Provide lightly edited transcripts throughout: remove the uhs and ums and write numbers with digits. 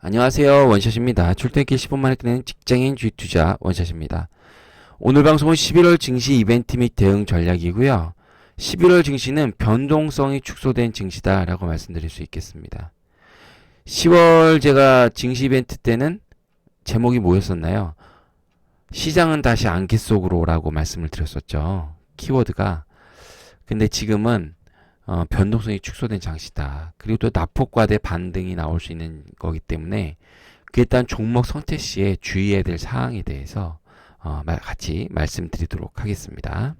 안녕하세요. 원샷입니다. 출퇴길 10분만에 끄는 직장인 주식 투자 원샷입니다. 오늘 방송은 11월 증시 이벤트 및 대응 전략이고요. 11월 증시는 변동성이 축소된 증시다라고 말씀드릴 수 있겠습니다. 10월 제가 증시 이벤트 때는 제목이 뭐였었나요? 시장은 다시 안개 속으로라고 말씀을 드렸었죠. 키워드가. 근데 지금은 변동성이 축소된 장시다. 그리고 또 낙폭과대 반등이 나올 수 있는 거기 때문에 그에 따른 종목 선택 시에 주의해야 될 사항에 대해서 같이 말씀드리도록 하겠습니다.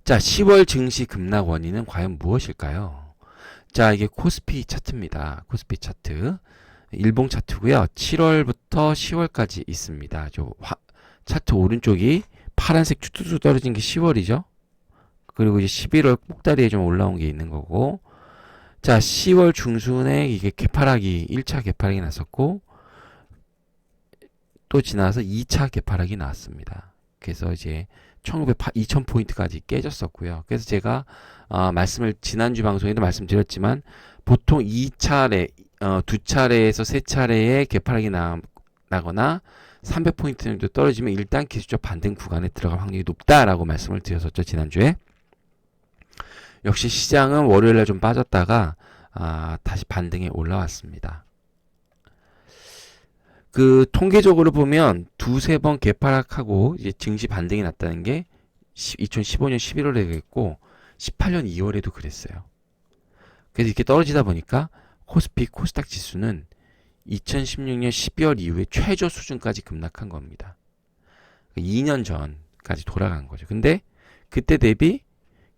자, 10월 증시 급락 원인은 과연 무엇일까요? 자, 이게 코스피 차트입니다. 코스피 차트. 일봉 차트고요. 7월부터 10월까지 있습니다. 차트 오른쪽이 파란색 쭈쭈쭈 떨어진 게 10월이죠. 그리고 이제 11월 꼭다리에 좀 올라온 게 있는 거고. 자, 10월 중순에 이게 개파락이 1차 개파락이 났었고 또 지나서 2차 개파락이 나왔습니다. 그래서 이제 2000포인트까지 깨졌었고요. 그래서 제가 말씀을 지난주 방송에도 말씀드렸지만 보통 2차례 두 차례에서 세 차례의 개파락이 나거나 300포인트 정도 떨어지면 일단 기술적 반등 구간에 들어갈 확률이 높다라고 말씀을 드렸었죠. 지난주에. 역시 시장은 월요일날 좀 빠졌다가 다시 반등에 올라왔습니다. 그 통계적으로 보면 두세 번 개파락하고 이제 증시 반등이 났다는 게 2015년 11월에 그랬고 18년 2월에도 그랬어요. 그래서 이렇게 떨어지다 보니까 코스피 코스닥 지수는 2016년 12월 이후에 최저 수준까지 급락한 겁니다. 2년 전까지 돌아간 거죠. 근데 그때 대비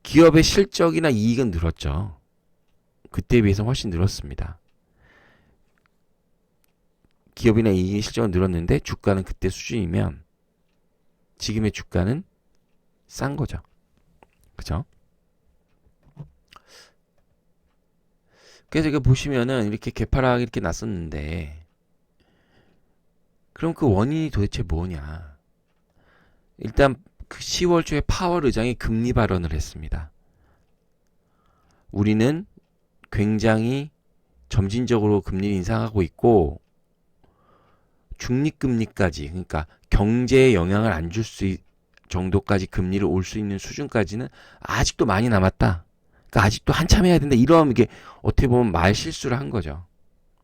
기업의 실적이나 이익은 늘었죠. 그때에 비해서 훨씬 늘었습니다. 기업이나 이익의 실적은 늘었는데 주가는 그때 수준이면 지금의 주가는 싼 거죠. 그죠? 그래서 이거 보시면은 이렇게 개파락이 이렇게 났었는데 그럼 그 원인이 도대체 뭐냐? 일단 그 10월 초에 파월 의장이 금리 발언을 했습니다. 우리는 굉장히 점진적으로 금리를 인상하고 있고 중립금리까지, 그러니까 경제에 영향을 안 줄 수 정도까지 금리를 올 수 있는 수준까지는 아직도 많이 남았다. 그러니까 아직도 한참 해야 된다. 이런 이게 어떻게 보면 말 실수를 한 거죠.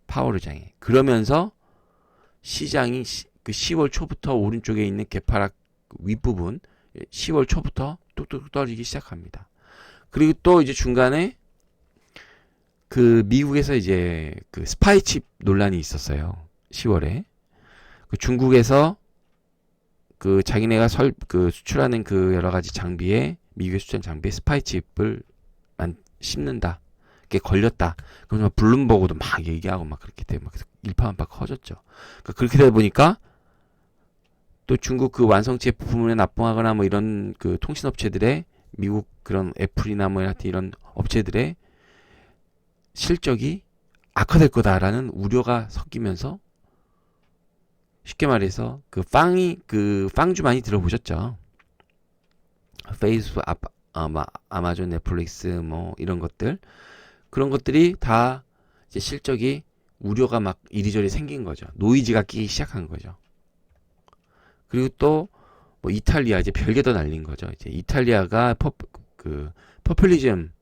파월 의장이. 그러면서 시장이 그 10월 초부터 오른쪽에 있는 개파락 윗부분 10월 초부터 뚝뚝 떨어지기 시작합니다. 그리고 또 이제 중간에 그 미국에서 이제 그 스파이칩 논란이 있었어요. 10월에. 그 중국에서 그 자기네가 수출하는 그 여러 가지 장비에 미국에 수출한 장비에 스파이칩을 씹는다. 그게 걸렸다. 그러면 블룸버그도 막 얘기하고 막 그렇게 되면 막 일파만파 커졌죠. 그러니까 그렇게 되다 보니까 또 중국 그 완성체 부품을 납품하거나 뭐 이런 그 통신업체들의 미국 그런 애플이나 뭐 이런 업체들의 실적이 악화될 거다라는 우려가 섞이면서 쉽게 말해서 그 빵주 많이 들어보셨죠? 페이스북, 아마존, 넷플릭스 뭐 이런 것들 그런 것들이 다 이제 실적이 우려가 막 이리저리 생긴 거죠. 노이즈가 끼기 시작한 거죠. 그리고 또 뭐 이탈리아 이제 별게 더 날린 거죠. 이제 이탈리아가 포퓰리즘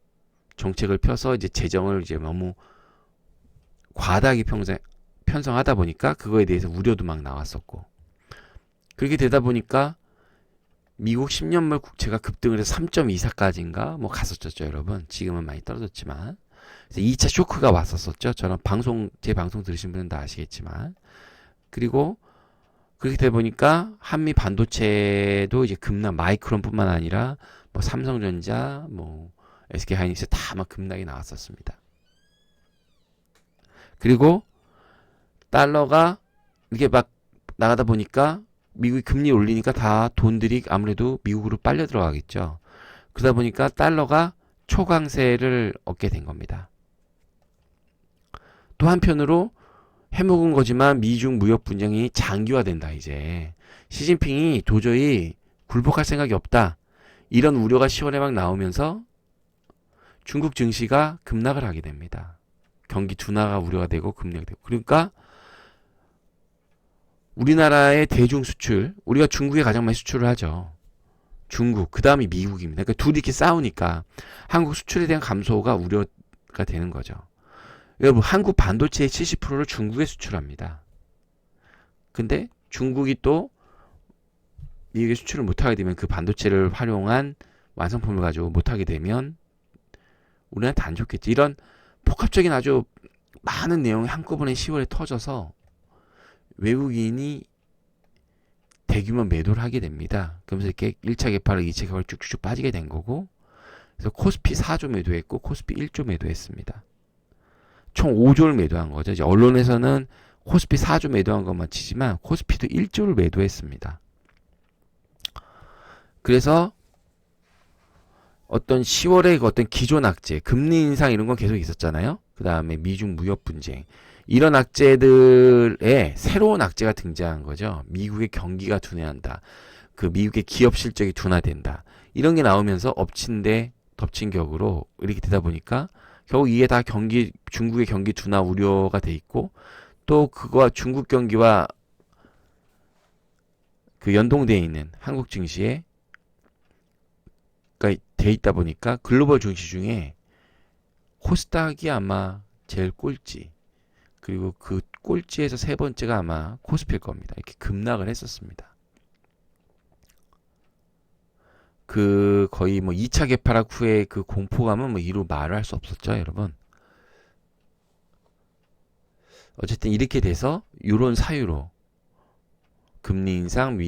정책을 펴서 이제 재정을 이제 너무 과다하게 편성하다 보니까 그거에 대해서 우려도 막 나왔었고 그렇게 되다 보니까 미국 10년물 국채가 급등을 해서 3.24까지인가 뭐 갔었죠, 여러분. 지금은 많이 떨어졌지만 2차 쇼크가 왔었었죠. 저는 제 방송 들으신 분은 다 아시겠지만 그리고 그렇게 되다 보니까 한미 반도체도 이제 급락 마이크론뿐만 아니라 뭐 삼성전자, 뭐 SK하이닉스 다 막 급락이 나왔었습니다. 그리고 달러가 이렇게 막 나가다 보니까 미국이 금리 올리니까 다 돈들이 아무래도 미국으로 빨려 들어가겠죠. 그러다 보니까 달러가 초강세를 얻게 된 겁니다. 또 한편으로 해묵은 거지만 미중 무역 분쟁이 장기화된다 이제. 시진핑이 도저히 굴복할 생각이 없다. 이런 우려가 10월에 막 나오면서 중국 증시가 급락을 하게 됩니다. 경기 둔화가 우려가 되고 금리가 되고. 그러니까 우리나라의 대중 수출, 우리가 중국에 가장 많이 수출을 하죠. 중국, 그 다음이 미국입니다. 그러니까 둘이 이렇게 싸우니까 한국 수출에 대한 감소가 우려가 되는 거죠. 여러분, 한국 반도체의 70%를 중국에 수출합니다. 근데 중국이 또 미국에 수출을 못하게 되면 그 반도체를 활용한 완성품을 가지고 못하게 되면 우리한테 안 좋겠지. 이런 복합적인 아주 많은 내용이 한꺼번에 10월에 터져서 외국인이 대규모 매도를 하게 됩니다. 그러면서 이렇게 1차 개파를 2차 개파를 쭉쭉쭉 빠지게 된 거고, 그래서 코스피 4조 매도했고 코스피 1조 매도했습니다. 총 5조를 매도한 거죠. 이제 언론에서는 코스피 4조 매도한 것만 치지만 코스피도 1조를 매도했습니다. 그래서 어떤 10월에 어떤 기존 악재, 금리 인상 이런 건 계속 있었잖아요. 그 다음에 미중 무역 분쟁. 이런 악재들에 새로운 악재가 등장한 거죠. 미국의 경기가 둔화한다. 그 미국의 기업 실적이 둔화된다. 이런 게 나오면서 엎친 데 덮친 격으로 이렇게 되다 보니까 결국 이게 다 중국의 경기 둔화 우려가 돼 있고 또 그거와 중국 경기와 그 연동되어 있는 한국 증시에 돼 있다 보니까 글로벌 증시 중에 코스닥이 아마 제일 꼴찌, 그리고 그 꼴찌에서 세 번째가 아마 코스피일 겁니다. 이렇게 급락을 했었습니다. 그 거의 뭐 2차 개파락 후에 그 공포감은 뭐 이루 말을 할 수 없었죠, 여러분. 어쨌든 이렇게 돼서 이런 사유로 금리 인상,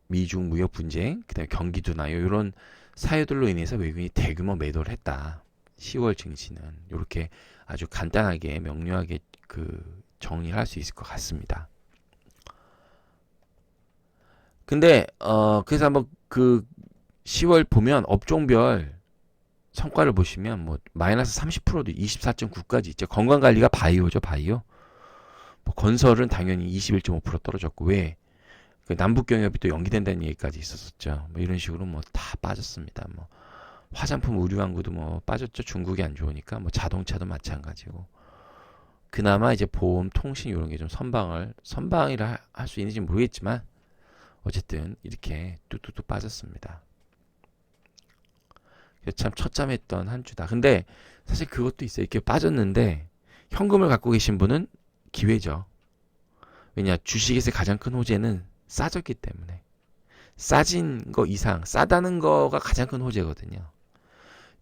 미중 무역 분쟁, 그다음에 경기 둔화 이런 사유들로 인해서 외국인이 대규모 매도를 했다. 10월 증시는 이렇게 아주 간단하게 명료하게 그 정리를 할 수 있을 것 같습니다. 근데 그래서 한번 그 10월 보면 업종별 성과를 보시면 뭐 마이너스 30%도 24.9까지 있죠. 건강관리가 바이오죠, 바이오. 뭐 건설은 당연히 21.5% 떨어졌고 왜? 그 남북 경협이 또 연기된다는 얘기까지 있었었죠. 뭐 이런 식으로 뭐 다 빠졌습니다. 뭐 화장품 의류왕구도 뭐 빠졌죠. 중국이 안 좋으니까 뭐 자동차도 마찬가지고. 그나마 이제 보험, 통신 이런 게 좀 선방이라 할 수 있는지 모르겠지만 어쨌든 이렇게 뚝뚝뚝 빠졌습니다. 참 처참했던 한 주다. 근데 사실 그것도 있어요. 이렇게 빠졌는데 현금을 갖고 계신 분은 기회죠. 왜냐, 주식에서 가장 큰 호재는 싸졌기 때문에. 싸진 거 이상, 싸다는 거가 가장 큰 호재거든요.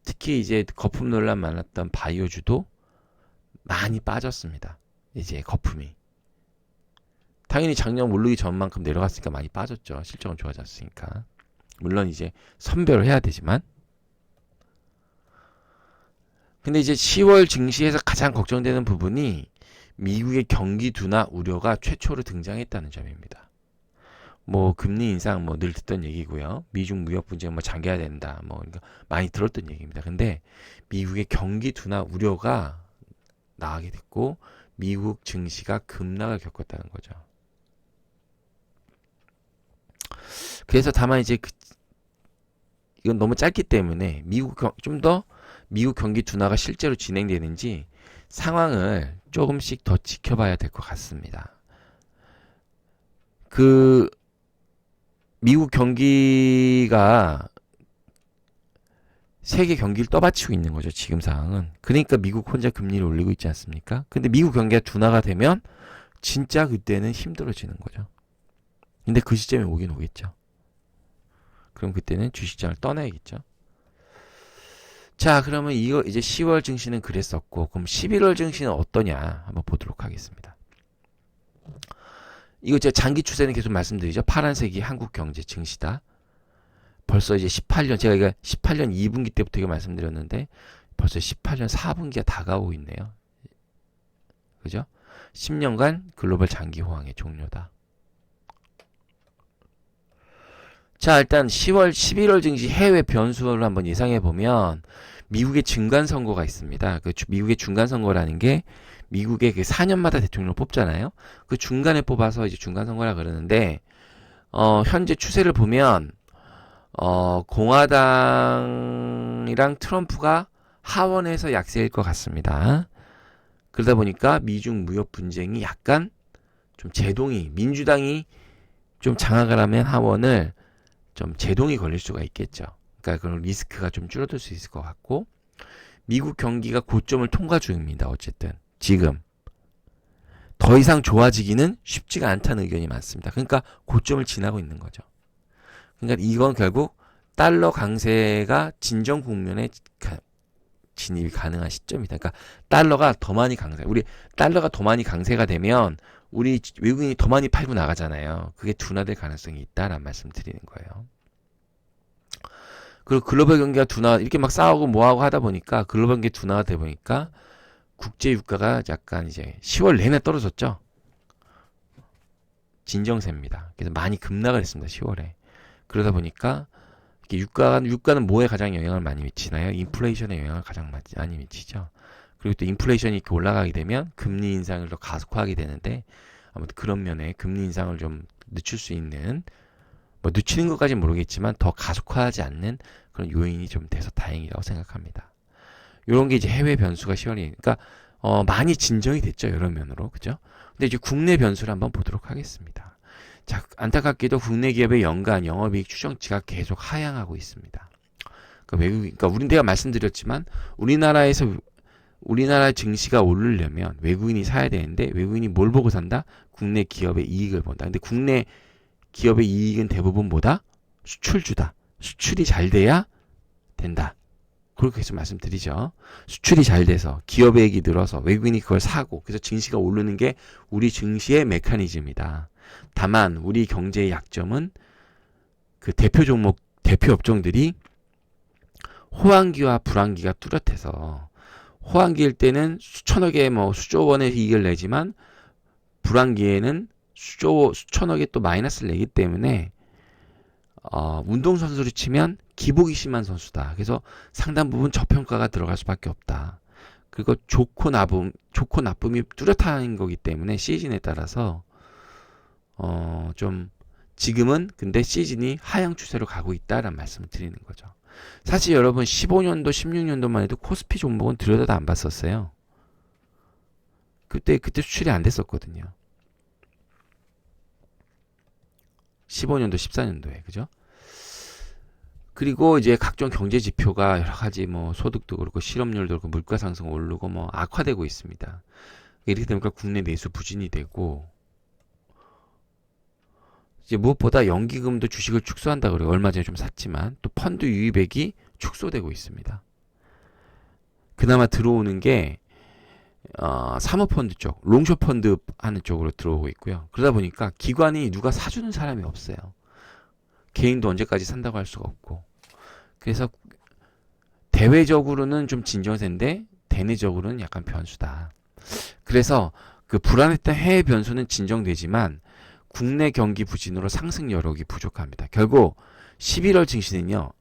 특히 이제 거품 논란 많았던 바이오주도 많이 빠졌습니다. 이제 거품이. 당연히 작년 오르기 전만큼 내려갔으니까 많이 빠졌죠. 실적은 좋아졌으니까. 물론 이제 선별을 해야 되지만. 근데 이제 10월 증시에서 가장 걱정되는 부분이 미국의 경기 둔화 우려가 최초로 등장했다는 점입니다. 뭐 금리 인상 뭐 늘 듣던 얘기고요. 미중 무역 분쟁 뭐 잠겨야 된다. 뭐 그러니까 많이 들었던 얘기입니다. 근데 미국의 경기 둔화 우려가 나가게 됐고 미국 증시가 급락을 겪었다는 거죠. 그래서 다만 이제 이건 너무 짧기 때문에 좀 더 미국 경기 둔화가 실제로 진행되는지 상황을 조금씩 더 지켜봐야 될 것 같습니다. 그 미국 경기가 세계 경기를 떠받치고 있는 거죠. 지금 상황은. 그러니까 미국 혼자 금리를 올리고 있지 않습니까? 근데 미국 경기가 둔화가 되면 진짜 그때는 힘들어지는 거죠. 근데 그 시점에 오긴 오겠죠. 그럼 그때는 주식장을 떠나야겠죠. 자, 그러면 이거 이제 10월 증시는 그랬었고, 그럼 11월 증시는 어떠냐 한번 보도록 하겠습니다. 이거 제가 장기 추세는 계속 말씀드리죠. 파란색이 한국 경제 증시다. 벌써 이제 18년, 제가 이거 18년 2분기 때부터 이거 말씀드렸는데, 벌써 18년 4분기가 다가오고 있네요. 그죠? 10년간 글로벌 장기 호황의 종료다. 자, 일단 10월, 11월 증시 해외 변수를 한번 예상해 보면 미국의 중간 선거가 있습니다. 그 미국의 중간 선거라는 게 미국의 그 4년마다 대통령을 뽑잖아요. 그 중간에 뽑아서 이제 중간 선거라 그러는데 현재 추세를 보면 공화당이랑 트럼프가 하원에서 약세일 것 같습니다. 그러다 보니까 미중 무역 분쟁이 약간 좀 제동이, 민주당이 좀 장악을 하면 하원을 좀 제동이 걸릴 수가 있겠죠. 그러니까 그런 리스크가 좀 줄어들 수 있을 것 같고, 미국 경기가 고점을 통과 중입니다. 어쨌든 지금 더 이상 좋아지기는 쉽지가 않다는 의견이 많습니다. 그러니까 고점을 지나고 있는 거죠. 그러니까 이건 결국 달러 강세가 진정 국면에 진입이 가능한 시점이다. 그러니까 달러가 더 많이 강세, 우리 달러가 더 많이 강세가 되면 우리 외국인이 더 많이 팔고 나가잖아요. 그게 둔화될 가능성이 있다라는 말씀 드리는 거예요. 그리고 글로벌 경기가 둔화, 이렇게 막 싸우고 뭐하고 하다 보니까 글로벌 경기 둔화가 되다 보니까 국제 유가가 약간 이제 10월 내내 떨어졌죠. 진정세입니다. 그래서 많이 급락을 했습니다. 10월에. 그러다 보니까 유가는 뭐에 가장 영향을 많이 미치나요? 인플레이션에 영향을 가장 많이 미치죠. 그리고 또 인플레이션이 이렇게 올라가게 되면 금리 인상을 더 가속화하게 되는데, 아무튼 그런 면에 금리 인상을 좀 늦출 수 있는, 뭐 늦추는 것까지는 모르겠지만 더 가속화하지 않는 그런 요인이 좀 돼서 다행이라고 생각합니다. 이런 게 이제 해외 변수가 10월이, 그러니까 많이 진정이 됐죠. 여러 면으로. 그죠? 근데 이제 국내 변수를 한번 보도록 하겠습니다. 자, 안타깝게도 국내 기업의 연간 영업이익 추정치가 계속 하향하고 있습니다. 그러니까 내가 말씀드렸지만 우리나라 증시가 오르려면 외국인이 사야 되는데, 외국인이 뭘 보고 산다? 국내 기업의 이익을 본다. 근데 국내 기업의 이익은 대부분 뭐다? 수출주다. 수출이 잘 돼야 된다. 그렇게 계속 말씀드리죠. 수출이 잘 돼서 기업액이 늘어서 외국인이 그걸 사고, 그래서 증시가 오르는 게 우리 증시의 메커니즘이다. 다만 우리 경제의 약점은 그 대표 종목, 대표 업종들이 호황기와 불황기가 뚜렷해서, 호황기일 때는 수천억의 수조 원의 이익을 내지만 불황기에는 수천억의 또 마이너스를 내기 때문에 운동선수로 치면 기복이 심한 선수다. 그래서 상당 부분 저평가가 들어갈 수밖에 없다. 그리고 좋고 나쁨이 뚜렷한 거기 때문에 시즌에 따라서 좀 지금은 근데 시즌이 하향 추세로 가고 있다라는 말씀을 드리는 거죠. 사실 여러분 15년도 16년도만 해도 코스피 종목은 들여다도 안 봤었어요. 그때 수출이 안 됐었거든요. 15년도 14년도에. 그죠? 그리고 이제 각종 경제 지표가 여러 가지 소득도 그렇고 실업률도 그렇고 물가 상승 오르고 악화되고 있습니다. 이렇게 되니까 국내 내수 부진이 되고, 이제 무엇보다 연기금도 주식을 축소한다 그래요. 얼마 전에 좀 샀지만 또 펀드 유입액이 축소되고 있습니다. 그나마 들어오는 게 사모펀드 쪽, 롱숏펀드 하는 쪽으로 들어오고 있고요. 그러다 보니까 기관이 누가 사주는 사람이 없어요. 개인도 언제까지 산다고 할 수가 없고. 그래서 대외적으로는 좀 진정세인데 대내적으로는 약간 변수다. 그래서 그 불안했던 해외 변수는 진정되지만 국내 경기 부진으로 상승 여력이 부족합니다. 결국 11월 증시는요,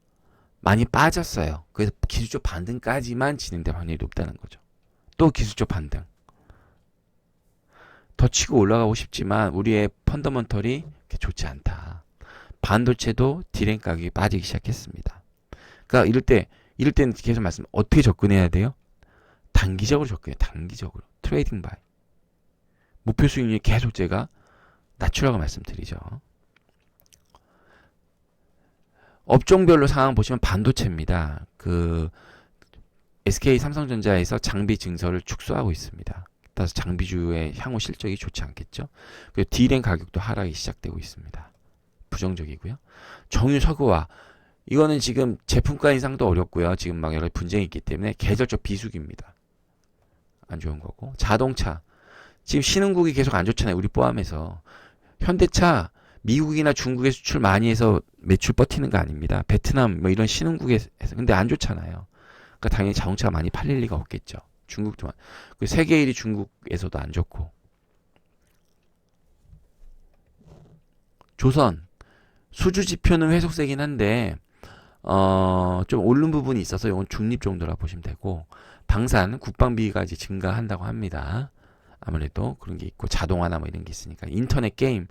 많이 빠졌어요. 그래서 기술적 반등까지만 진행될 확률이 높다는 거죠. 또 기술적 반등. 더 치고 올라가고 싶지만 우리의 펀더먼털이 좋지 않다. 반도체도 디램 가격이 빠지기 시작했습니다. 그러니까 이럴 때는 계속 말씀, 어떻게 접근해야 돼요? 단기적으로 접근해요. 단기적으로. 트레이딩 바이. 목표 수익률이 계속 제가 낮추라고 말씀드리죠. 업종별로 상황 보시면 반도체입니다. SK 삼성전자에서 장비 증설을 축소하고 있습니다. 따라서 장비주의 향후 실적이 좋지 않겠죠. 그리고 D램 가격도 하락이 시작되고 있습니다. 부정적이고요. 정유석유화, 이거는 지금 제품가 인상도 어렵고요. 지금 막 여러 분쟁이 있기 때문에 계절적 비수기입니다. 안 좋은 거고. 자동차, 지금 신흥국이 계속 안 좋잖아요. 우리 포함해서. 현대차 미국이나 중국에 수출 많이 해서 매출 버티는 거 아닙니다. 베트남 이런 신흥국에서. 근데 안 좋잖아요. 그러니까 당연히 자동차가 많이 팔릴 리가 없겠죠. 중국도. 세계 1위 중국에서도 안 좋고. 조선 수주 지표는 회복세긴 한데 좀 오른 부분이 있어서 이건 중립 정도라 보시면 되고, 방산 국방비가 이제 증가한다고 합니다. 아무래도 그런 게 있고, 자동화나 이런 게 있으니까. 인터넷 게임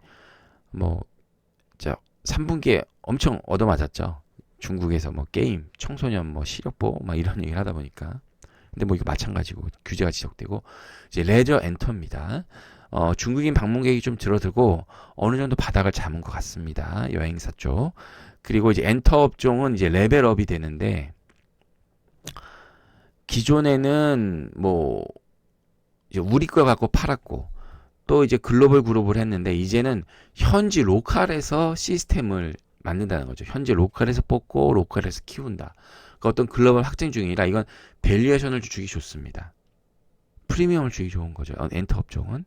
3분기에 엄청 얻어맞았죠. 중국에서 게임, 청소년 시력보 이런 얘기를 하다 보니까 근데 뭐 이거 마찬가지고 규제가 지적되고 이제 레저 엔터입니다. 중국인 방문객이 좀 줄어들고 어느 정도 바닥을 잡은 것 같습니다. 여행사 쪽. 그리고 이제 엔터 업종은 이제 레벨업이 되는데 기존에는 뭐 이제 우리 걸 갖고 팔았고 또 이제 글로벌 그룹을 했는데 이제는 현지 로컬에서 시스템을 만든다는 거죠. 현지 로컬에서 뽑고 로컬에서 키운다. 그 어떤 글로벌 확장 중이라 이건 밸류에이션을 주기 좋습니다. 프리미엄을 주기 좋은 거죠. 엔터 업종은.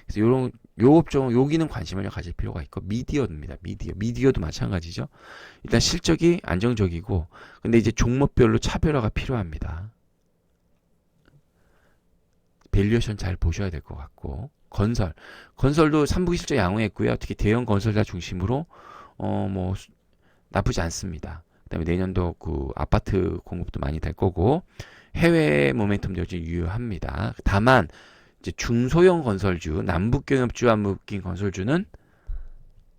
그래서 요 업종은 여기는 관심을 가질 필요가 있고 미디어입니다. 미디어도 마찬가지죠. 일단 실적이 안정적이고 근데 이제 종목별로 차별화가 필요합니다. 밸류에이션 잘 보셔야 될 것 같고 건설도 3분기 실적 양호했고요. 특히 대형 건설사 중심으로 뭐 나쁘지 않습니다. 그다음에 내년도 그 아파트 공급도 많이 될 거고 해외 모멘텀도 여전히 유효합니다. 다만 이제 중소형 건설주, 남북경협주와 묶인 건설주는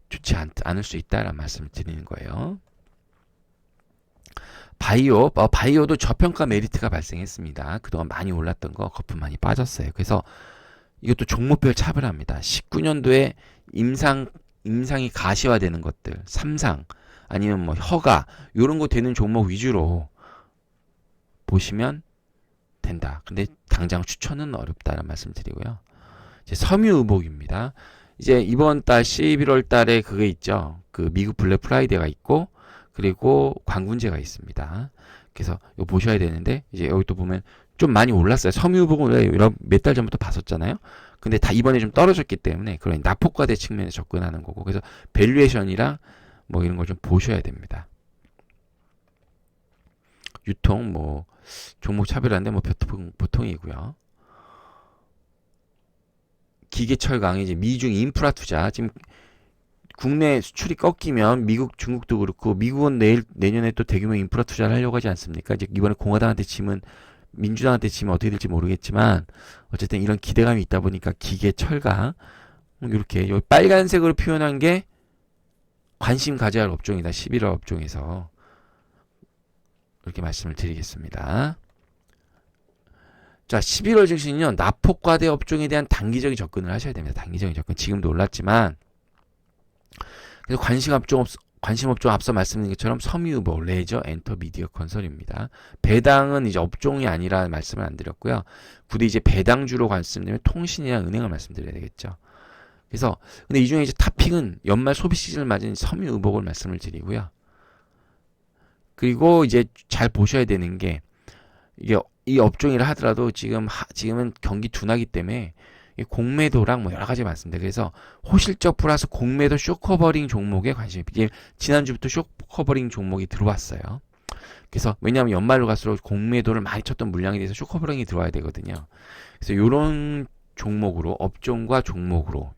좋지 않을 수 있다라는 말씀을 드리는 거예요. 바이오도 저평가 메리트가 발생했습니다. 그동안 많이 올랐던 거 거품 많이 빠졌어요. 그래서 이것도 종목별 차별합니다. 19년도에 임상이 가시화되는 것들, 삼상 아니면 뭐 허가 이런 거 되는 종목 위주로 보시면 된다. 근데 당장 추천은 어렵다는 말씀 드리고요. 이제 섬유의복입니다. 이제 이번 달 11월 달에 그게 있죠. 그 미국 블랙 프라이데이가 있고 그리고 광군제가 있습니다. 그래서 이거 보셔야 되는데 이제 여기 또 보면 좀 많이 올랐어요. 섬유의복은 몇 달 전부터 봤었잖아요. 근데 다 이번에 좀 떨어졌기 때문에 그런 낙폭과대 측면에 접근하는 거고 그래서 밸류에이션이랑 뭐 이런 걸 좀 보셔야 됩니다. 유통 뭐 종목 차별화인데 뭐 보통이고요. 기계철강 이제 미중 인프라 투자 지금 국내 수출이 꺾이면 미국, 중국도 그렇고 미국은 내년에 또 대규모 인프라 투자를 하려고 하지 않습니까? 이제 이번에 공화당한테 치면 민주당한테 치면 어떻게 될지 모르겠지만 어쨌든 이런 기대감이 있다 보니까 기계, 철강 이렇게 여기 빨간색으로 표현한 게 관심 가져야 할 업종이다. 11월 업종에서 이렇게 말씀을 드리겠습니다. 자, 11월 증시는요. 낙폭과대 업종에 대한 단기적인 접근을 하셔야 됩니다. 단기적인 접근. 지금도 올랐지만 그래서 관심 업종 앞서 말씀드린 것처럼 섬유의복, 레저, 엔터, 미디어, 건설입니다. 배당은 이제 업종이 아니라 말씀을 안 드렸고요. 굳이 이제 배당주로 말씀드리면 통신이나 은행을 말씀드려야 되겠죠. 그래서 근데 이 중에 이제 탑픽은 연말 소비 시즌을 맞은 섬유의복을 말씀을 드리고요. 그리고 이제 잘 보셔야 되는 게 이게 이 업종이라 하더라도 지금은 경기 둔화기 때문에 공매도랑 뭐 여러 가지 많습니다. 그래서 호실적 플러스 공매도 쇼커버링 종목에 관심이 이제 지난주부터 쇼커버링 종목이 들어왔어요. 그래서 왜냐하면 연말로 갈수록 공매도를 많이 쳤던 물량에 대해서 쇼커버링이 들어와야 되거든요. 그래서 이런 종목으로 업종과 종목으로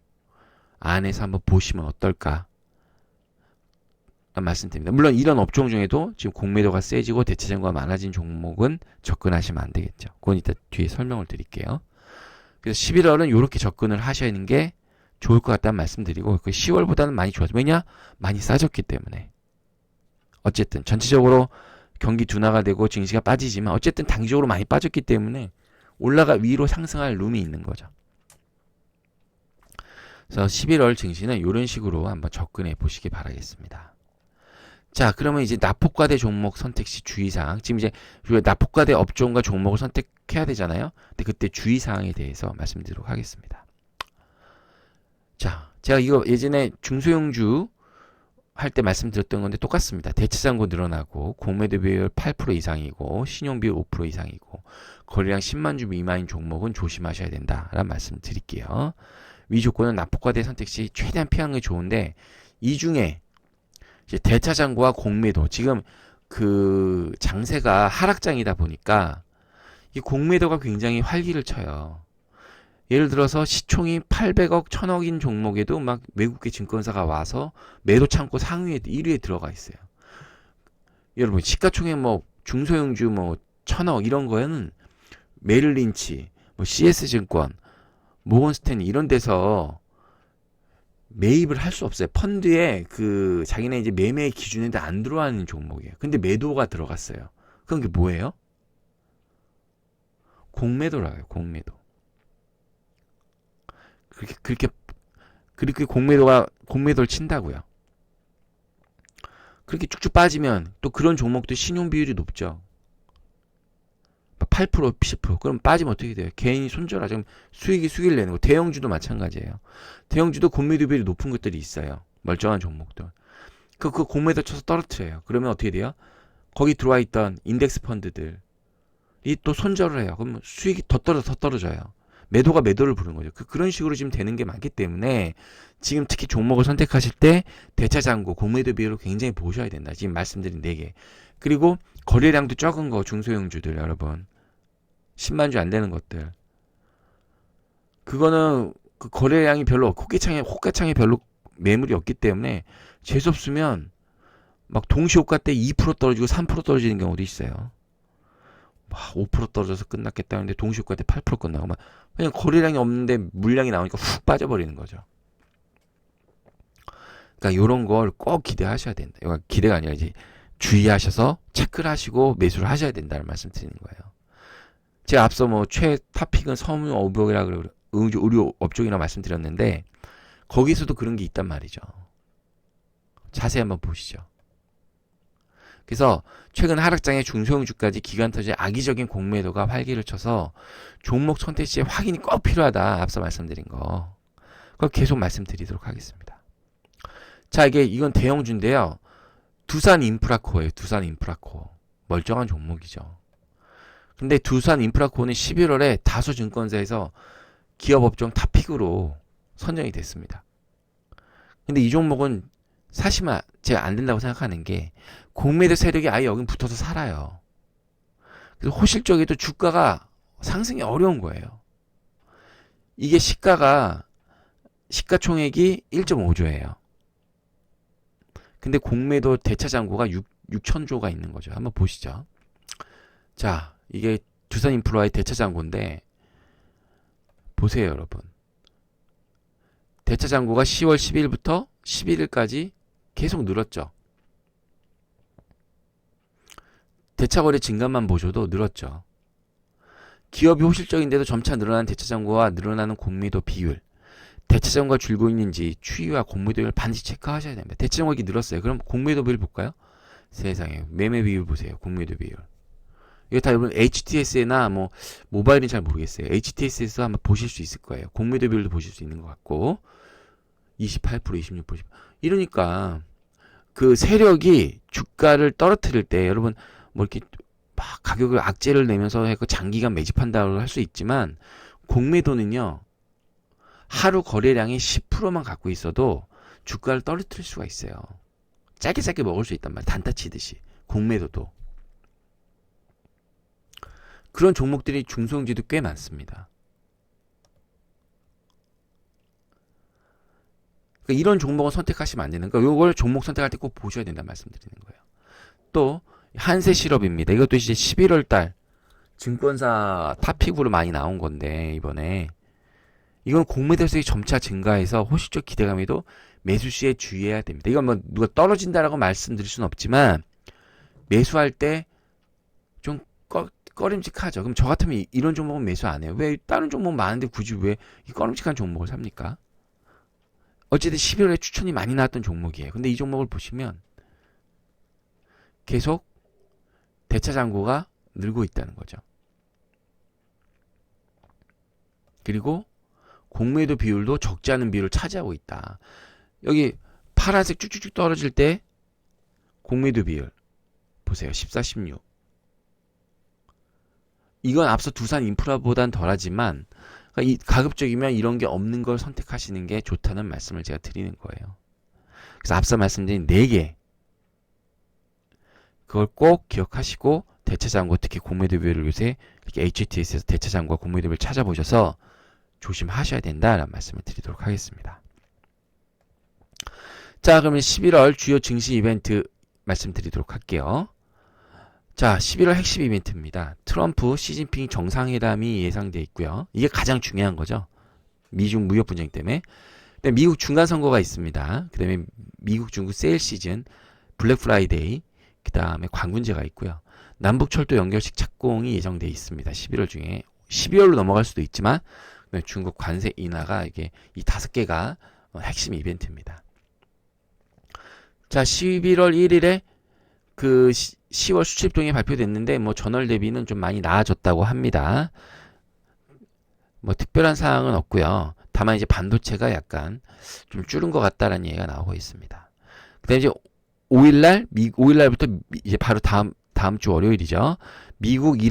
안에서 한번 보시면 어떨까 말씀드립니다. 물론 이런 업종 중에도 지금 공매도가 세지고 대체장과 많아진 종목은 접근하시면 안 되겠죠. 그건 이따 뒤에 설명을 드릴게요. 그래서 11월은 이렇게 접근을 하시는 게 좋을 것 같다는 말씀드리고 그 10월보다는 많이 좋아져. 왜냐? 많이 싸졌기 때문에. 어쨌든 전체적으로 경기 둔화가 되고 증시가 빠지지만 어쨌든 단기적으로 많이 빠졌기 때문에 위로 상승할 룸이 있는 거죠. 그래서 11월 증시는 이런 식으로 한번 접근해 보시기 바라겠습니다. 자, 그러면 이제 낙폭과대 종목 선택 시 주의사항. 지금 이제 낙폭과대 업종과 종목을 선택해야 되잖아요. 근데 그때 주의사항에 대해서 말씀드리도록 하겠습니다. 자, 제가 이거 예전에 중소형주 할 때 말씀드렸던 건데 똑같습니다. 대체장고 늘어나고 공매도 비율 8% 이상이고 신용 비율 5% 이상이고 거래량 10만 주 미만인 종목은 조심하셔야 된다라는 말씀 드릴게요. 위 조건은 낙폭과대 선택 시 최대한 피하는 게 좋은데 이 중에 이제 대차장고와 공매도 지금 그 장세가 하락장이다 보니까 이 공매도가 굉장히 활기를 쳐요. 예를 들어서 시총이 800억, 1000억인 종목에도 막 외국계 증권사가 와서 매도 창고 상위에 1위에 들어가 있어요. 여러분 시가총액 뭐 중소형주 뭐 1000억 이런 거에는 메릴린치, 뭐 CS증권, 모건스탠리 이런 데서 매입을 할 수 없어요. 펀드에 그 자기네 이제 매매 기준에 안 들어가는 종목이에요. 근데 매도가 들어갔어요. 그런 게 뭐예요? 공매도라고 해요. 공매도. 그렇게 공매도를 친다고요. 그렇게 쭉쭉 빠지면 또 그런 종목도 신용 비율이 높죠. 8%, 10%. 그럼 빠지면 어떻게 돼요? 개인이 손절하죠. 그럼 수익을 내는 거. 대형주도 마찬가지예요. 대형주도 공매도 비율이 높은 것들이 있어요. 멀쩡한 종목들. 그 공매도 쳐서 떨어뜨려요. 그러면 어떻게 돼요? 거기 들어와 있던 인덱스 펀드들이 또 손절을 해요. 그럼 수익이 더 떨어져요. 매도가 매도를 부르는 거죠. 그런 식으로 지금 되는 게 많기 때문에 지금 특히 종목을 선택하실 때 대차장고, 공매도 비율을 굉장히 보셔야 된다. 지금 말씀드린 4개. 그리고 거래량도 적은 거, 중소형주들 여러분. 10만 주 안 되는 것들. 그거는 그 거래량이 별로 호가창에 별로 매물이 없기 때문에 재수 없으면 막 동시호가 때 2% 떨어지고 3% 떨어지는 경우도 있어요. 막 5% 떨어져서 끝났겠다는데 동시호가 때 8% 끝나고 막 그냥 거래량이 없는데 물량이 나오니까 훅 빠져버리는 거죠. 그러니까 이런 걸 꼭 기대하셔야 된다. 이거 기대가 아니라 이제 주의하셔서 체크를 하시고 매수를 하셔야 된다는 말씀 드리는 거예요. 제가 앞서 뭐 최타픽은 섬유업종이라 의류 업종이라 말씀드렸는데 거기서도 그런 게 있단 말이죠. 자세히 한번 보시죠. 그래서 최근 하락장의 중소형주까지 기관 터지의 악의적인 공매도가 활기를 쳐서 종목 선택 시에 확인이 꼭 필요하다. 앞서 말씀드린 거. 그걸 계속 말씀드리도록 하겠습니다. 자, 이건 대형주인데요. 두산인프라코예요. 두산인프라코. 멀쩡한 종목이죠. 근데 두산인프라코는 11월에 다수증권사에서 기업업종 탑픽으로 선정이 됐습니다. 근데 이 종목은 사실은 제가 안 된다고 생각하는 게 공매도 세력이 아예 여기 붙어서 살아요. 그래서 호실적에도 주가가 상승이 어려운 거예요. 이게 시가총액이 1.5조예요. 근데 공매도 대차장고가 6천조가 있는 거죠. 한번 보시죠. 자, 이게 두산인프라의 대차장고인데 보세요, 여러분. 대차장고가 10월 10일부터 11일까지 계속 늘었죠. 대차거래 증가만 보셔도 늘었죠. 기업이 호실적인데도 점차 늘어나는 대차장고와 늘어나는 공매도 비율, 대차장고가 줄고 있는지 추이와 공매도 비율을 반드시 체크하셔야 됩니다. 대차장고가 늘었어요. 그럼 공매도 비율 볼까요? 세상에, 매매 비율 보세요. 공매도 비율. 이거 다 여러분 HTS나 뭐 모바일은 잘 모르겠어요. HTS에서 한번 보실 수 있을 거예요. 공매도 비율도 보실 수 있는 것 같고 28%, 26%. 이러니까 그 세력이 주가를 떨어뜨릴 때 여러분 뭐 이렇게 막 가격을 악재를 내면서 해서 장기간 매집한다고 할 수 있지만 공매도는요. 하루 거래량이 10%만 갖고 있어도 주가를 떨어뜨릴 수가 있어요. 짧게 먹을 수 있단 말이에요. 단타 치듯이. 공매도도. 그런 종목들이 중소형주도 꽤 많습니다. 그러니까 이런 종목을 선택하시면 안 되는 거예요. 이걸 종목 선택할 때 꼭 보셔야 된다는 말씀드리는 거예요. 또 한세실업입니다. 이것도 이제 11월 달 증권사 탑픽으로 많이 나온 건데 이번에 이건 공매도수익이 점차 증가해서 호실적 기대감에도 매수 시에 주의해야 됩니다. 이건 뭐 누가 떨어진다라고 말씀드릴 수는 없지만 매수할 때 좀 꺼림직하죠. 그럼 저 같으면 이런 종목은 매수 안 해요. 왜 다른 종목 많은데 굳이 왜 이 꺼림직한 종목을 삽니까? 어쨌든 11월에 추천이 많이 나왔던 종목이에요. 근데 이 종목을 보시면 계속 대차장고가 늘고 있다는 거죠. 그리고 공매도 비율도 적지 않은 비율을 차지하고 있다. 여기 파란색 쭉쭉쭉 떨어질 때 공매도 비율 보세요. 14, 16. 이건 앞서 두산 인프라보단 덜하지만 그러니까 가급적이면 이런 게 없는 걸 선택하시는 게 좋다는 말씀을 제가 드리는 거예요. 그래서 앞서 말씀드린 4개 그걸 꼭 기억하시고 대차장고 특히 공매도 비율을 요새 이렇게 HTS에서 대차장고와 공매도 비율을 찾아보셔서 조심하셔야 된다라는 말씀을 드리도록 하겠습니다. 자, 그러면 11월 주요 증시 이벤트 말씀드리도록 할게요. 자, 11월 핵심 이벤트입니다. 트럼프, 시진핑 정상회담이 예상되어 있고요. 이게 가장 중요한 거죠. 미중 무역 분쟁 때문에. 근데 미국 중간 선거가 있습니다. 그 다음에 미국 중국 세일 시즌, 블랙 프라이데이, 그 다음에 관군제가 있고요. 남북철도 연결식 착공이 예정되어 있습니다. 11월 중에 12월로 넘어갈 수도 있지만 중국 관세 인하가 이게 이 5개가 핵심 이벤트입니다. 자, 11월 1일에 그 10월 수출입동이 발표됐는데 뭐 전월 대비는 좀 많이 나아졌다고 합니다. 뭐 특별한 사항은 없고요. 다만 이제 반도체가 약간 좀 줄은 것 같다라는 얘기가 나오고 있습니다. 그다음에 이제 5일날부터 이제 바로 다음 주 월요일이죠. 미국이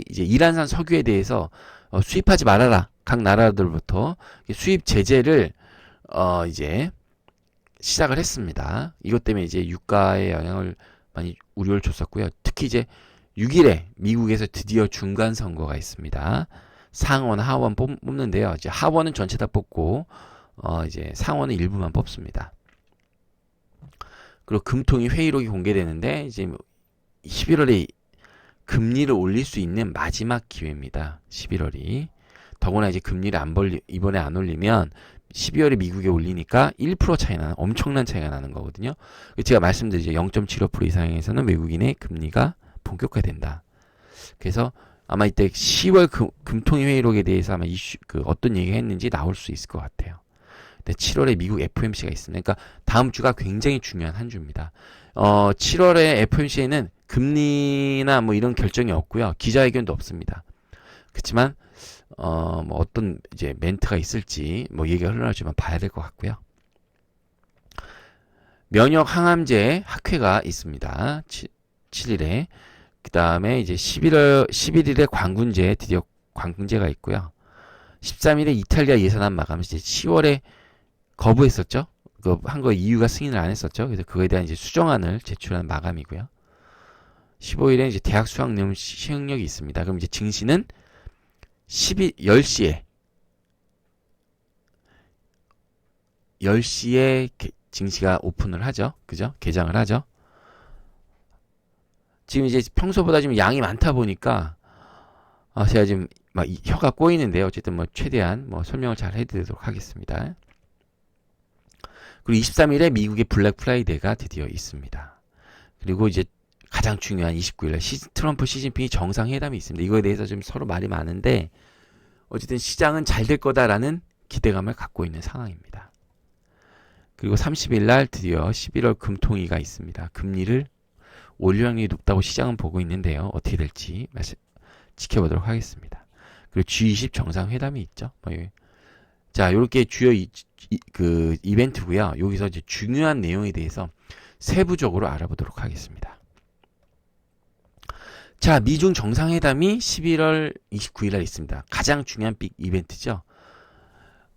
이제 이란산 석유에 대해서 수입하지 말아라. 각 나라들부터 수입 제재를 이제 시작을 했습니다. 이것 때문에 이제 유가에 영향을 많이 우려를 줬었고요. 특히 이제 6일에 미국에서 드디어 중간 선거가 있습니다. 상원, 하원 뽑는데요. 이제 하원은 전체 다 뽑고 이제 상원은 일부만 뽑습니다. 그리고 금통위 회의록이 공개되는데 이제 11월에 금리를 올릴 수 있는 마지막 기회입니다. 11월이. 더구나 이제 금리를 이번에 안 올리면 12월에 미국에 올리니까 1% 차이 나는 엄청난 차이가 나는 거거든요. 제가 말씀드리죠. 0.75% 이상에서는 외국인의 금리가 본격화된다. 그래서 아마 이때 10월 금통위 회의록에 대해서 아마 어떤 얘기가 했는지 나올 수 있을 것 같아요. 근데 7월에 미국 FOMC가 있습니다. 그러니까 다음 주가 굉장히 중요한 한 주입니다. 7월에 FOMC에는 금리나 뭐 이런 결정이 없고요. 기자회견도 없습니다. 그렇지만 뭐 어떤 이제 멘트가 있을지 뭐 얘기가 흘러나오지만 봐야 될 것 같고요. 면역 항암제 학회가 있습니다. 7일에. 그 다음에 이제 11일에 드디어 관군제가 있고요. 13일에 이탈리아 예산안 마감, 이제 10월에 거부했었죠. 그 한 거 이유가 승인을 안 했었죠. 그래서 그거에 대한 이제 수정안을 제출한 마감이고요. 15일에 이제 대학 수학능 시행령이 있습니다. 그럼 이제 증시는 10시에 증시가 오픈을 하죠. 그죠? 개장을 하죠. 지금 이제 평소보다 지금 양이 많다 보니까 제가 지금 막 혀가 꼬이는데요. 어쨌든 뭐 최대한 뭐 설명을 잘 해드리도록 하겠습니다. 그리고 23일에 미국의 블랙 프라이데이가 드디어 있습니다. 그리고 이제 가장 중요한 29일에 트럼프 시진핑이 정상회담이 있습니다. 이거에 대해서 좀 서로 말이 많은데 어쨌든 시장은 잘 될 거다라는 기대감을 갖고 있는 상황입니다. 그리고 30일 날 드디어 11월 금통위가 있습니다. 금리를 올릴 확률이 높다고 시장은 보고 있는데요. 어떻게 될지 지켜보도록 하겠습니다. 그리고 G20 정상회담이 있죠. 자, 이렇게 주요 이벤트고요. 여기서 이제 중요한 내용에 대해서 세부적으로 알아보도록 하겠습니다. 자, 미중 정상회담이 11월 29일 날 있습니다. 가장 중요한 빅 이벤트죠.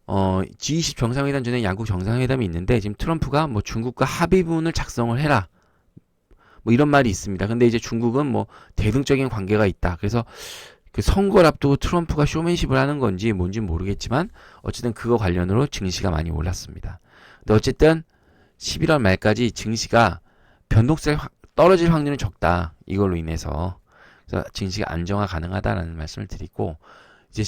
G20 정상회담 전에 양국 정상회담이 있는데 지금 트럼프가 뭐 중국과 합의문을 작성을 해라. 뭐 이런 말이 있습니다. 근데 이제 중국은 뭐 대등적인 관계가 있다. 그래서 그 선거를 앞두고 트럼프가 쇼맨십을 하는 건지 뭔지 모르겠지만 어쨌든 그거 관련으로 증시가 많이 올랐습니다. 근데 어쨌든 11월 말까지 증시가 변동성이 떨어질 확률은 적다. 이걸로 인해서 그래서 증시가 안정화 가능하다라는 말씀을 드리고 이제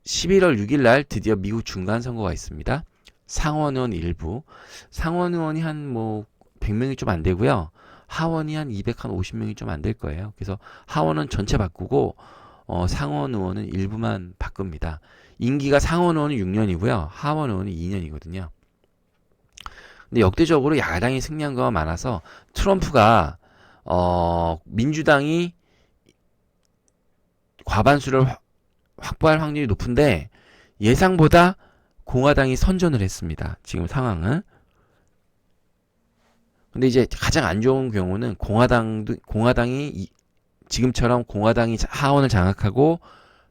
11월 6일 날 드디어 미국 중간 선거가 있습니다. 상원 의원 일부 상원 의원이 한 뭐 100명이 좀 안 되고요. 하원이 한 250명이 좀 안 될 거예요. 그래서 하원은 전체 바꾸고 상원 의원은 일부만 바꿉니다. 임기가 상원 의원은 6년이고요. 하원 의원은 2년이거든요. 근데 역대적으로 야당이 승리한 거가 많아서 트럼프가 민주당이 과반수를 확보할 확률이 높은데 예상보다 공화당이 선전을 했습니다. 지금 상황은. 근데 이제 가장 안 좋은 경우는 공화당이 지금처럼 공화당이 하원을 장악하고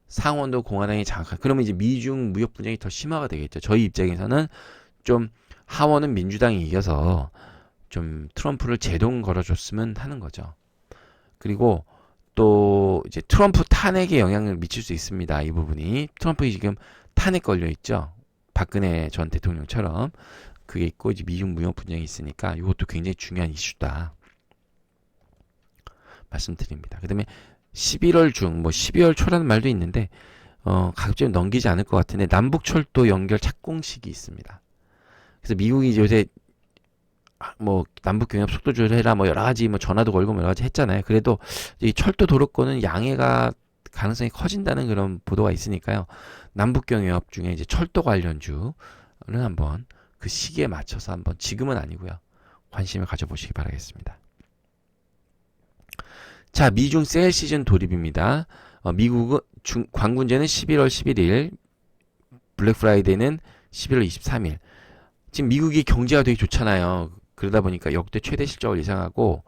상원도 공화당이 장악하고 그러면 이제 미중 무역 분쟁이 더 심화가 되겠죠. 저희 입장에서는 좀 하원은 민주당이 이겨서 좀 트럼프를 제동 걸어줬으면 하는 거죠. 그리고 또 이제 트럼프 탄핵에 영향을 미칠 수 있습니다. 이 부분이 트럼프 지금 탄핵 걸려 있죠. 박근혜 전 대통령처럼 그게 있고 이제 미중 무역 분쟁이 있으니까 이것도 굉장히 중요한 이슈다. 말씀드립니다. 그다음에 11월 중, 뭐 12월 초라는 말도 있는데 가급적 넘기지 않을 것 같은데 남북철도 연결 착공식이 있습니다. 그래서 미국이 요새 뭐 남북 경협 속도 조절해라 뭐 여러 가지 뭐 전화도 걸고 뭐 여러 가지 했잖아요. 그래도 이 철도 도로권은 양해가 가능성이 커진다는 그런 보도가 있으니까요. 남북경유업 중에 이제 철도 관련주는 한번 그 시기에 맞춰서 한번 지금은 아니고요. 관심을 가져보시기 바라겠습니다. 자, 미중 세일 시즌 돌입입니다. 미국 관군제는 11월 11일, 블랙 프라이데이는 11월 23일. 지금 미국이 경제가 되게 좋잖아요. 그러다 보니까 역대 최대 실적을 예상하고,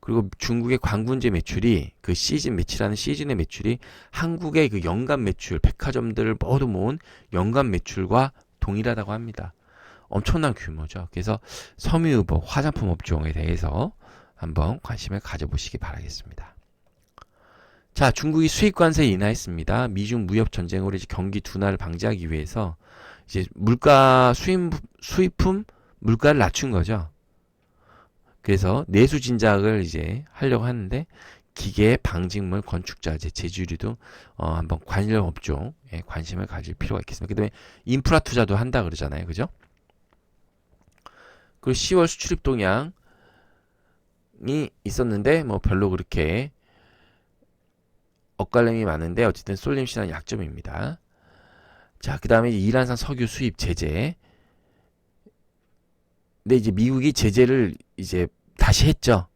그리고 중국의 관군제 매출이 그 시즌 매치라는 시즌의 매출이 한국의 그 연간 매출, 백화점들을 모두 모은 연간 매출과 동일하다고 합니다. 엄청난 규모죠. 그래서 섬유유업, 화장품 업종에 대해서 한번 관심을 가져보시기 바라겠습니다. 자, 중국이 수입 관세 인하했습니다. 미중 무역 전쟁으로 이제 경기 둔화를 방지하기 위해서 이제 수입품 물가를 낮춘 거죠. 그래서 내수 진작을 이제 하려고 하는데 기계, 방직물, 건축자재, 제조류 한번 관련 업종에 관심을 가질 필요가 있겠습니다. 그다음에 인프라 투자도 한다 그러잖아요, 그죠? 그리고 10월 수출입 동향이 있었는데 뭐 별로 그렇게 엇갈림이 많은데 어쨌든 쏠림 시장 약점입니다. 자, 그 다음에 이란산 석유 수입 제재. 근데 이제 미국이 제재를 이제 다시 했죠.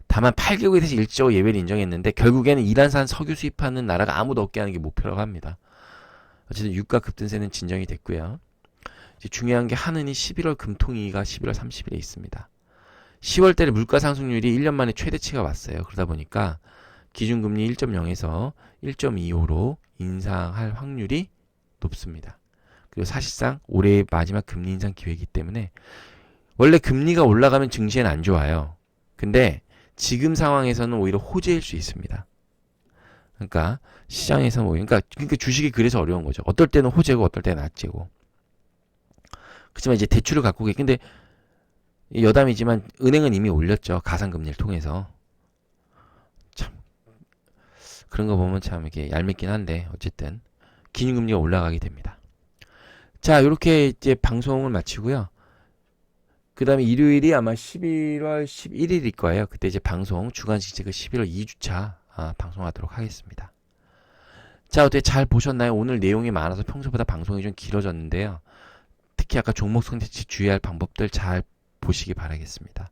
다만 8개국에 대해서 일시적으로 예외를 인정했는데 결국에는 이란산 석유 수입하는 나라가 아무도 없게 하는 게 목표라고 합니다. 어쨌든 유가 급등세는 진정이 됐고요. 이제 중요한 게 한은이 11월 금통위가 11월 30일에 있습니다. 10월 달에 물가 상승률이 1년 만에 최대치가 왔어요. 그러다 보니까 기준금리 1.0에서 1.25로 인상할 확률이 높습니다. 그리고 사실상 올해의 마지막 금리 인상 기회이기 때문에 원래 금리가 올라가면 증시에는 안 좋아요. 근데 지금 상황에서는 오히려 호재일 수 있습니다. 그러니까 시장에서 그러니까 주식이 그래서 어려운 거죠. 어떨 때는 호재고 어떨 때는 악재고. 그렇지만 이제 대출을 갖고 근데 여담이지만 은행은 이미 올렸죠. 가상금리를 통해서. 참 그런 거 보면 참 이게 얄밉긴 한데 어쨌든 기준금리가 올라가게 됩니다. 자, 이렇게 이제 방송을 마치고요. 그 다음에 일요일이 아마 11월 11일일 거예요. 그때 이제 방송 주간식 그 11월 2주차 방송하도록 하겠습니다. 자, 어떻게 잘 보셨나요? 오늘 내용이 많아서 평소보다 방송이 좀 길어졌는데요. 특히 아까 종목 선택지 주의할 방법들 잘 보시기 바라겠습니다.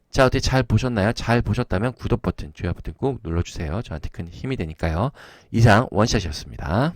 자, 어떻게 잘 보셨나요? 잘 보셨다면 구독 버튼, 좋아요 버튼 꼭 눌러주세요. 저한테 큰 힘이 되니까요. 이상 원샷이었습니다.